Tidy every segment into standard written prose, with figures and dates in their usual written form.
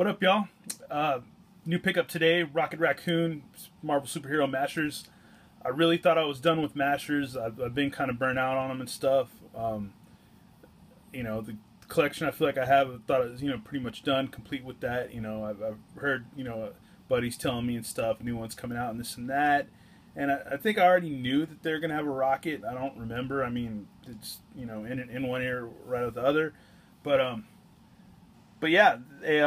What up, y'all? New pickup today, Rocket Raccoon, Marvel Superhero Mashers. I really thought I was done with Mashers. I've been kind of burnt out on them and stuff. The collection I feel like I have, I thought it was, pretty much done, complete with that. I've heard, buddies telling me and stuff, new ones coming out and this and that. And I think I already knew that they're going to have a Rocket. I don't remember. I mean, it's, in one ear, right out the other. But yeah, they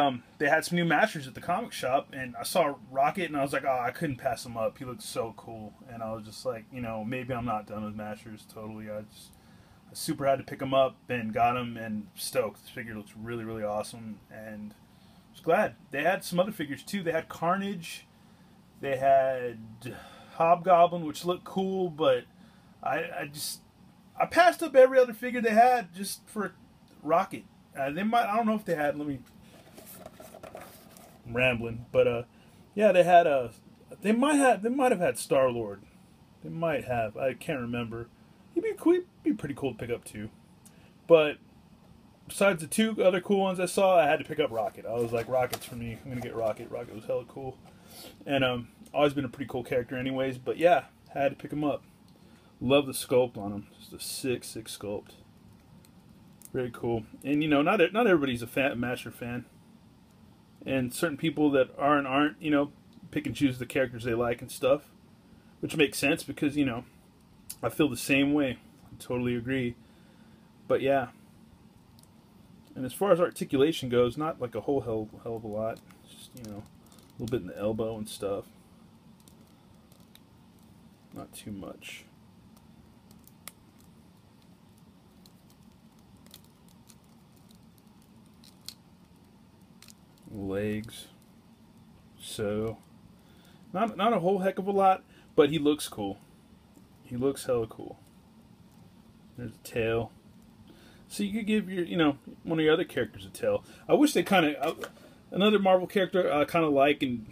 had some new Masters at the comic shop, and I saw Rocket, and I was like, oh, I couldn't pass him up. He looked so cool, and I was just like, maybe I'm not done with Masters totally. I super had to pick him up and got him, and stoked. This figure looks really, really awesome, and I was glad. They had some other figures too. They had Carnage, they had Hobgoblin, which looked cool, but I passed up every other figure they had just for Rocket. They might. I don't know if they had. I'm rambling, but yeah, they had They might have had Star-Lord. They might have. I can't remember. He'd be cool. He'd be pretty cool to pick up too. But besides the two other cool ones I saw, I had to pick up Rocket. I was like, Rocket's for me. I'm gonna get Rocket. Rocket was hella cool, and always been a pretty cool character, anyways. But yeah, had to pick him up. Love the sculpt on him. Just a sick sculpt. Very cool. And not everybody's a Masher fan. And certain people that aren't, pick and choose the characters they like and stuff. Which makes sense because, I feel the same way. I totally agree. But yeah. And as far as articulation goes, not like a whole hell of a lot. Just, a little bit in the elbow and stuff. Not too much. Legs, so not a whole heck of a lot, but he looks cool. He looks hella cool. There's a tail, so you could give your one of your other characters a tail. I wish they another Marvel character I kind of like, and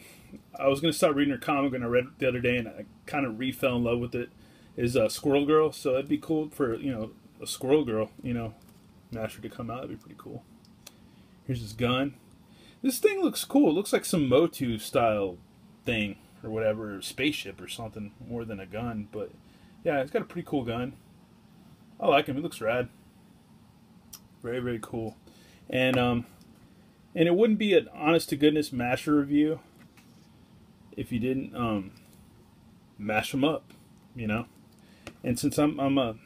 I was gonna start reading her comic, and I read it the other day, and I kind of fell in love with it. Is Squirrel Girl, so it'd be cool for a Squirrel Girl Masher to come out. That'd be pretty cool. Here's his gun. This thing looks cool. It looks like some Motu style thing or whatever, or spaceship or something, more than a gun. But yeah, it's got a pretty cool gun. I like him. He looks rad. Very, very cool. And it wouldn't be an honest to goodness Masher review if you didn't mash them up, And since I'm not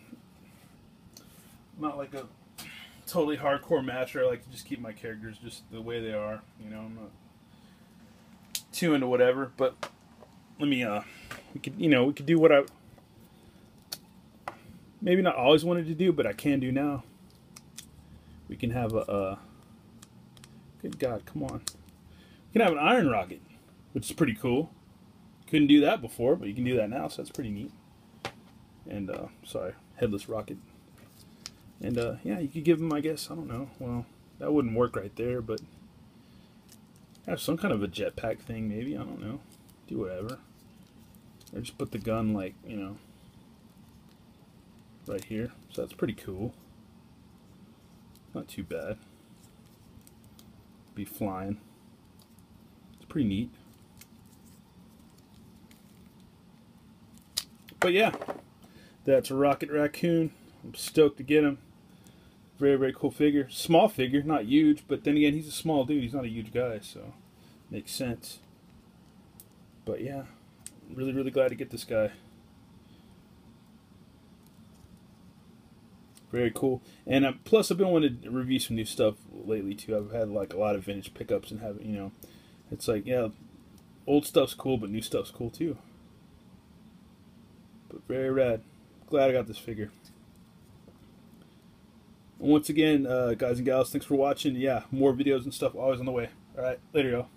like a totally hardcore Masher, I like to just keep my characters just the way they are. I'm not too into whatever. But let me we could do what I maybe not always wanted to do, but I can do now. We can have a good God, come on. We can have an Iron Rocket, which is pretty cool. Couldn't do that before, but you can do that now, so that's pretty neat. And sorry, Headless Rocket. And yeah, you could give him, I guess, I don't know. Well, that wouldn't work right there, but have some kind of a jetpack thing, maybe. I don't know. Do whatever. Or just put the gun, like, right here. So that's pretty cool. Not too bad. Be flying. It's pretty neat. But yeah, that's a Rocket Raccoon. I'm stoked to get him. Very, very cool figure. Small figure, not huge, but then again, he's a small dude. He's not a huge guy, so makes sense. But yeah, really, really glad to get this guy. Very cool. And plus, I've been wanting to review some new stuff lately too. I've had like a lot of vintage pickups and have it's like, yeah, old stuff's cool, but new stuff's cool too. But very rad. Glad I got this figure. Once again, guys and gals, thanks for watching. Yeah, more videos and stuff always on the way. Alright, later, y'all.